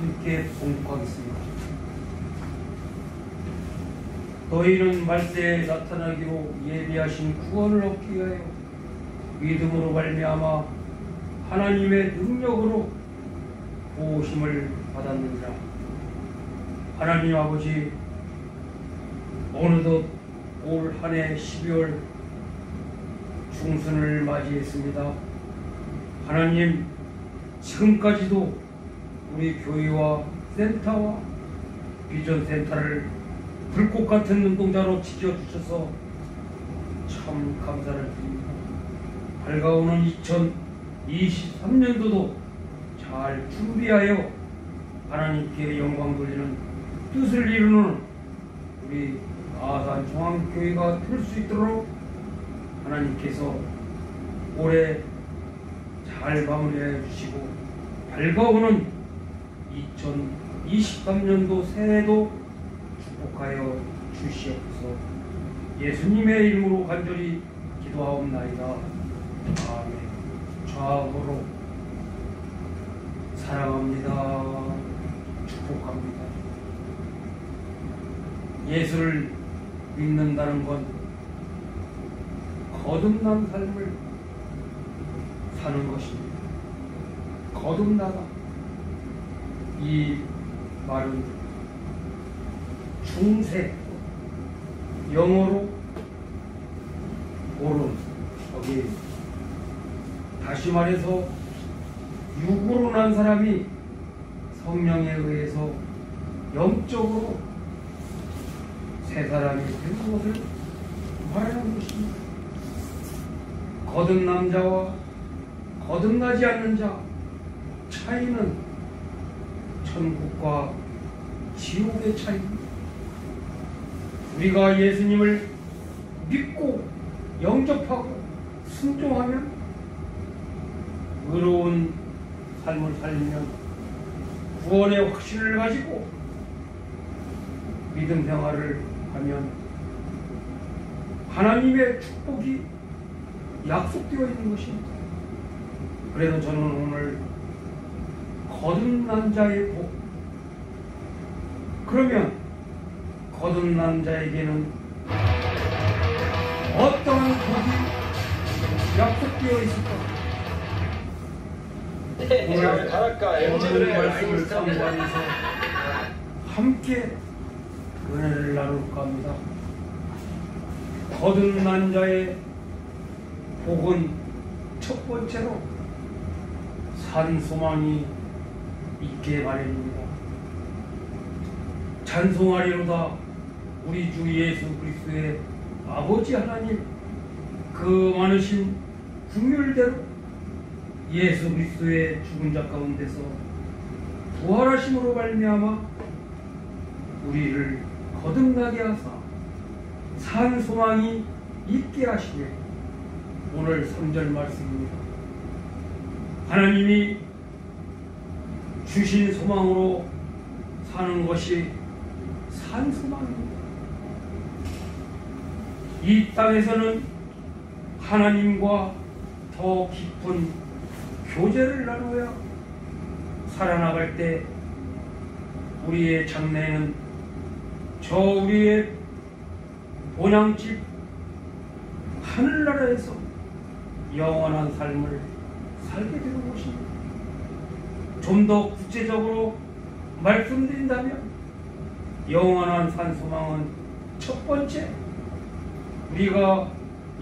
함께 봉독하겠습니다. 너희는 말세에 나타나기로 예비하신 구원을 얻기 위하여 믿음으로 말미암아 하나님의 능력으로 보호심을 받았느니라. 하나님 아버지, 어느덧 올 한해 12월 중순을 맞이했습니다. 하나님, 지금까지도 우리 교회와 센터와 비전 센터를 불꽃 같은 눈동자로 지켜주셔서 참 감사를 드립니다. 밝아오는 2023년도도 잘 준비하여 하나님께 영광 돌리는 뜻을 이루는 우리 아산 중앙교회가 될 수 있도록 하나님께서 올해 잘 마무리해 주시고 밝아오는 2023년도 새해도 축복하여 주시옵소서. 예수님의 이름으로 간절히 기도하옵나이다. 아멘. 좌우로 사랑합니다. 축복합니다. 예수를 믿는다는 건 거듭난 삶을 사는 것입니다. 거듭나다. 이 말은 중세, 영어로 오른, 여기 다시 말해서 육으로 난 사람이 성령에 의해서 영적으로 새 사람이 된 것을 말하는 것입니다. 거듭난 자와 거듭나지 않는 자 차이는 천국과 지옥의 차이입니다. 우리가 예수님을 믿고 영접하고 순종하면 의로운 삶을 살면 구원의 확신을 가지고 믿음 생활을 하면 하나님의 축복이 약속되어 있는 것입니다. 그래서 저는 오늘 거듭난 자의 복, 그러면 거듭난 자에게는 어떠한 복이 약속되어 있을까? 오늘 말씀을 참고하면서 함께 은혜를 나눌까 합니다. 거듭난 자의 복은 첫 번째로 산 소망이 있게 마련입니다. 찬송하리로다 우리 주 예수 그리스도의 아버지 하나님, 그 많으신 긍휼대로 예수 그리스도의 죽은 자 가운데서 부활하심으로 말미암아 우리를 거듭나게 하사 산 소망이 있게 하시며, 오늘 3절 말씀입니다. 하나님이 주신 소망으로 사는 것이 산 소망입니다. 이 땅에서는 하나님과 더 깊은 교제를 나누어야 살아나갈 때 우리의 장래에는 저 우리의 본향집 하늘나라에서 영원한 삶을 살게 되는 것입니다. 좀 더 구체적으로 말씀드린다면 영원한 산 소망은 첫 번째, 우리가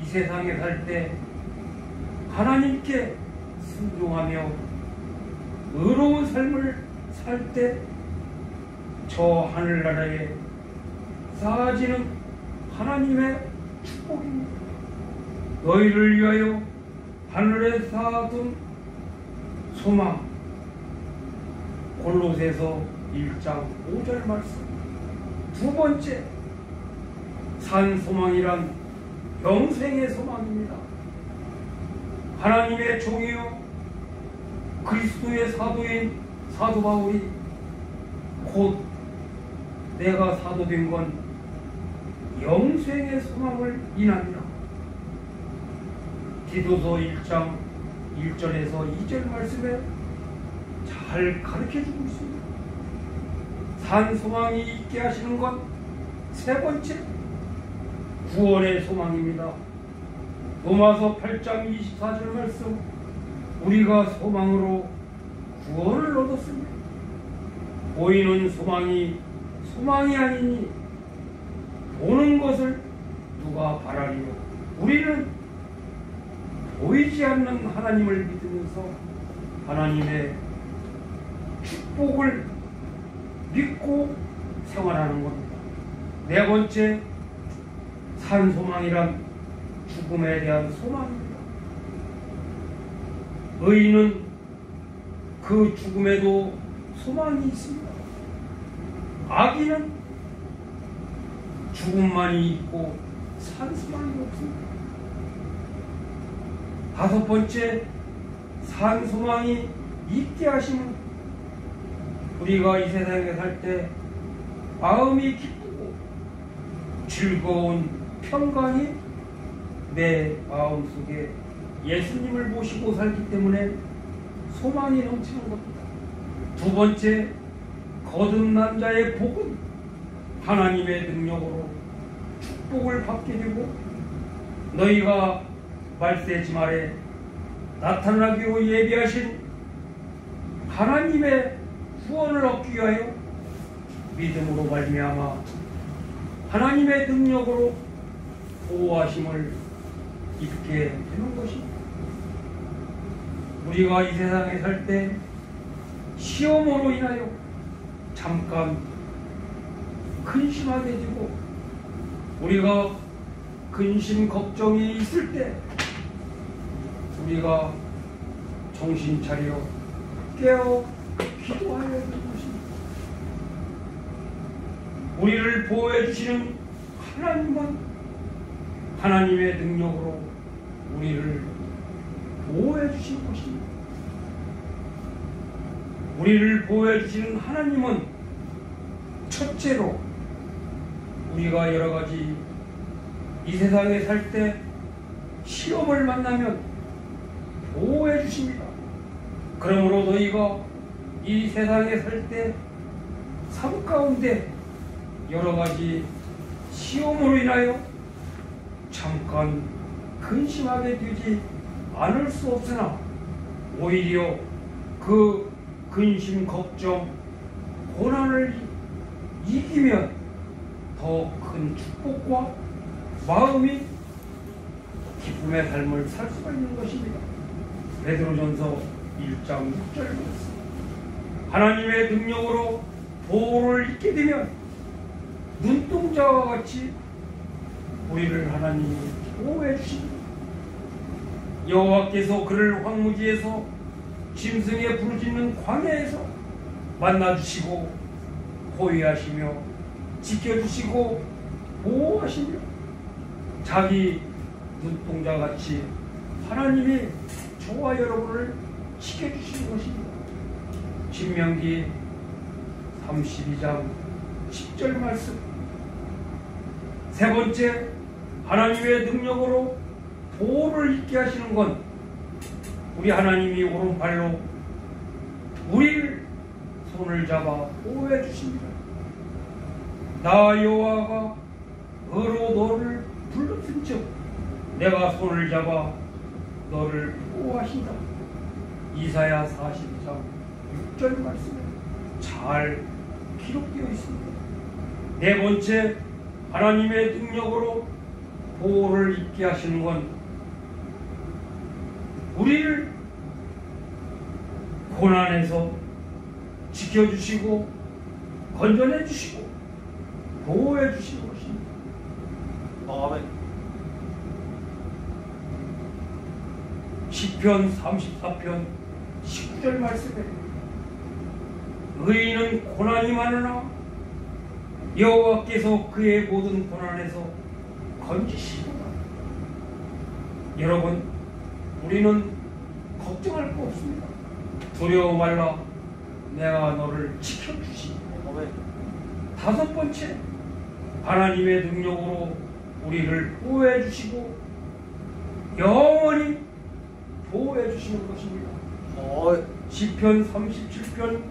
이 세상에 살 때 하나님께 순종하며 의로운 삶을 살 때 저 하늘나라에 쌓아지는 하나님의 축복입니다. 너희를 위하여 하늘에 쌓아둔 소망, 골로새서 1장 5절 말씀. 두 번째, 산 소망이란 영생의 소망입니다. 하나님의 종이요 그리스도의 사도인 사도 바울이 곧 내가 사도된 건 영생의 소망을 인하니라. 디도서 1장 1절에서 2절 말씀에 잘 가르쳐주고 있습니다. 산 소망이 있게 하시는 것. 세 번째, 구원의 소망입니다. 로마서 8장 24절 말씀, 우리가 소망으로 구원을 얻었습니다. 보이는 소망이 아니니 보는 것을 누가 바라리요. 우리는 보이지 않는 하나님을 믿으면서 하나님의 축복을 믿고 생활하는 겁니다. 네 번째, 산소망이란 죽음에 대한 소망입니다. 의인은 그 죽음에도 소망이 있습니다. 악인은 죽음만이 있고 산소망이 없습니다. 다섯 번째, 산소망이 있게 하시면 우리가 이 세상에 살 때 마음이 기쁘고 즐거운 평강이 내 마음속에 예수님을 모시고 살기 때문에 소망이 넘치는 겁니다. 두 번째, 거듭난 자의 복은 하나님의 능력으로 축복을 받게 되고 너희가 말세지 말에 나타나기로 예비하신 하나님의 구원을 얻기 위하여 믿음으로 말미암아 하나님의 능력으로 보호하심을 입게 되는 것입니다. 우리가 이 세상에 살 때 시험으로 인하여 잠깐 근심하게 되고 우리가 근심 걱정이 있을 때 우리가 정신 차려 깨어 기도하여야 되는 것입니다. 우리를 보호해 주시는 하나님은 하나님의 능력으로 우리를 보호해 주신 것입니다. 우리를 보호해 주시는 하나님은 첫째로 우리가 여러 가지 이 세상에 살 때 시험을 만나면 보호해 주십니다. 그러므로 너희가 이 세상에 살 때 삶 가운데 여러 가지 시험으로 인하여 잠깐 근심하게 되지 않을 수 없으나 오히려 그 근심, 걱정, 고난을 이기면 더 큰 축복과 마음이 기쁨의 삶을 살 수가 있는 것입니다. 베드로전서 1장 6절 말씀. 하나님의 능력으로 보호를 잊게 되면 눈동자와 같이 우리를 하나님이 보호해 주십니다. 여호와께서 그를 황무지에서 짐승의 부르짖는 광야에서 만나주시고 보호하시며 지켜주시고 보호하시며 자기 눈동자같이 하나님이 저와 여러분을 지켜주시는 것입니다. 신명기 32장 10절 말씀. 세 번째, 하나님의 능력으로 보호를 있게 하시는 건 우리 하나님이 오른팔로 우리를 손을 잡아 보호해 주십니다. 나 여호와가 너로 너를 불렀은즉 내가 손을 잡아 너를 보호하신다. 이사야 42장 6절 말씀에 잘 기록되어 있습니다. 네 번째, 하나님의 능력으로 보호를 있게 하시는 건 우리를 고난에서 지켜주시고 건져내 주시고 보호해 주시는 것입니다. 아멘. 시편 34편 19절 말씀에 의인은 고난이 많으나 여호와께서 그의 모든 고난에서 건지시구나. 여러분, 우리는 걱정할 거 없습니다. 두려워 말라, 내가 너를 지켜주시니. 다섯 번째, 하나님의 능력으로 우리를 보호해 주시고 영원히 보호해 주시는 것입니다. 시편 37편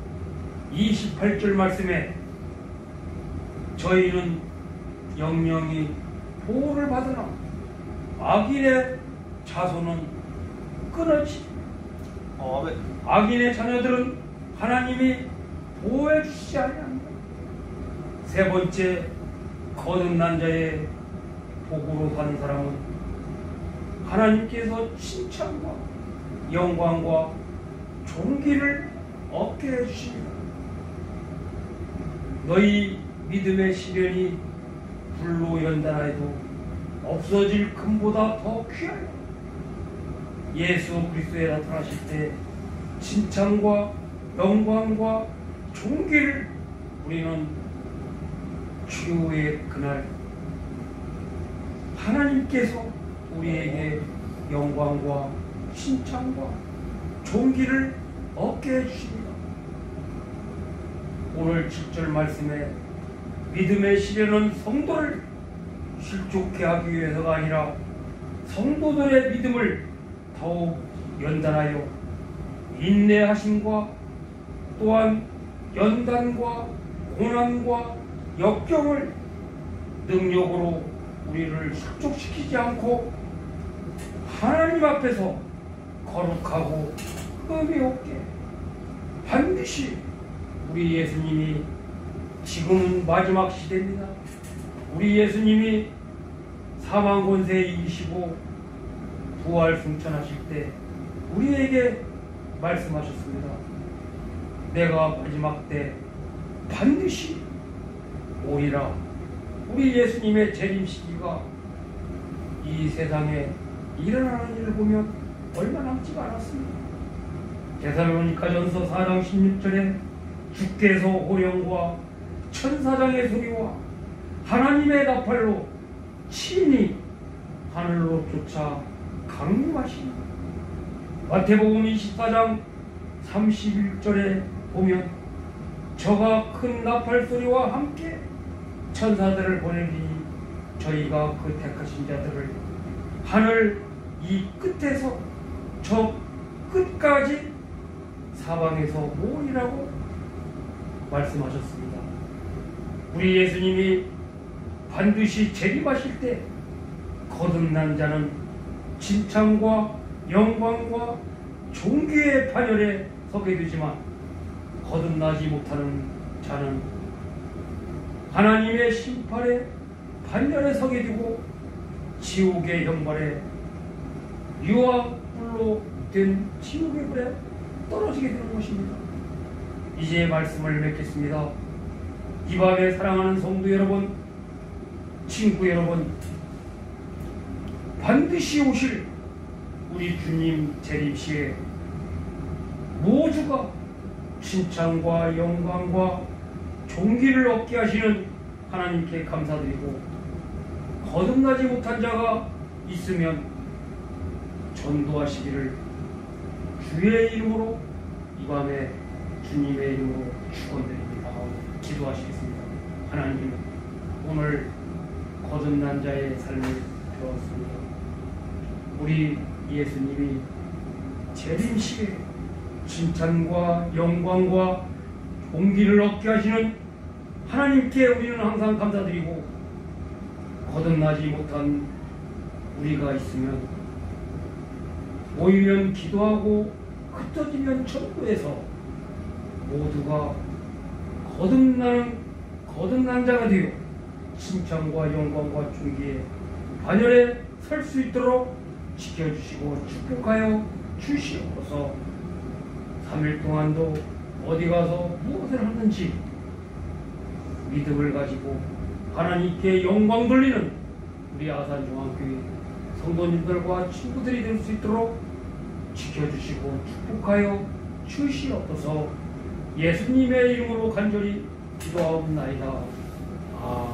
28절 말씀에 저희는 영영이 보호를 받으나 악인의 자손은 끊어지. 악인의 자녀들은 하나님이 보호해 주시지 아니합니다. 세 번째, 거듭난 자의 복으로 사는 사람은 하나님께서 칭찬과 영광과 존귀를 얻게 해주십니다. 너희 믿음의 시련이 불로 연단하여도 없어질 금보다 더 귀하여 예수 그리스도에 나타나실 때 칭찬과 영광과 존귀를 우리는 주의 그날 하나님께서 우리에게 영광과 칭찬과 존귀를 얻게 해주십니다. 오늘 7절 말씀에 믿음의 시련은 성도를 실족해 하기 위해서가 아니라 성도들의 믿음을 더욱 연단하여 인내하심과 또한 연단과 고난과 역경을 능력으로 우리를 실족시키지 않고 하나님 앞에서 거룩하고 흠이 없게 반드시 우리 예수님이 지금은 마지막 시대입니다. 우리 예수님이 사망 권세 이기시고 부활 승천하실 때 우리에게 말씀하셨습니다. 내가 마지막 때 반드시 오리라. 우리 예수님의 재림 시기가 이 세상에 일어나는 일을 보면 얼마 남지가 않았습니다. 데살로니가전서 4장 16절에 주께서 호령과 천사장의 소리와 하나님의 나팔로 친히 하늘로 쫓아 강림하시니, 마태복음 24장 31절에 보면 저가 큰 나팔 소리와 함께 천사들을 보내니 저희가 그 택하신 자들을 하늘 이 끝에서 저 끝까지 사방에서 모으리라고 말씀하셨습니다. 우리 예수님이 반드시 재림하실 때 거듭난 자는 칭찬과 영광과 존귀의 반열에 서게 되지만 거듭나지 못하는 자는 하나님의 심판의 반열에 서게 되고 지옥의 형벌에 유황불로 된 지옥의 불에 떨어지게 되는 것입니다. 이제 말씀을 맺겠습니다. 이 밤에 사랑하는 성도 여러분, 친구 여러분, 반드시 오실 우리 주님 재림시에 모두가 칭찬과 영광과 존귀를 얻게 하시는 하나님께 감사드리고, 거듭나지 못한 자가 있으면 전도하시기를 주의 이름으로 이 밤에 주님의 이름으로 축원드립니다. 기도하시겠습니다. 하나님, 오늘 거듭난 자의 삶을 배웠습니다. 우리 예수님이 재림시에 칭찬과 영광과 존귀를 얻게 하시는 하나님께 우리는 항상 감사드리고, 거듭나지 못한 우리가 있으면 모이면 기도하고 흩어지면 전도해서 모두가 거듭난 자가 되어 칭찬과 영광과 존귀의 반열에 설 수 있도록 지켜주시고 축복하여 주시옵소서. 3일 동안도 어디 가서 무엇을 하는지 믿음을 가지고 하나님께 영광 돌리는 우리 아산중앙교회 성도님들과 친구들이 될 수 있도록 지켜주시고 축복하여 주시옵소서. 예수님의 이름으로 간절히 기도하옵나이다. 아멘.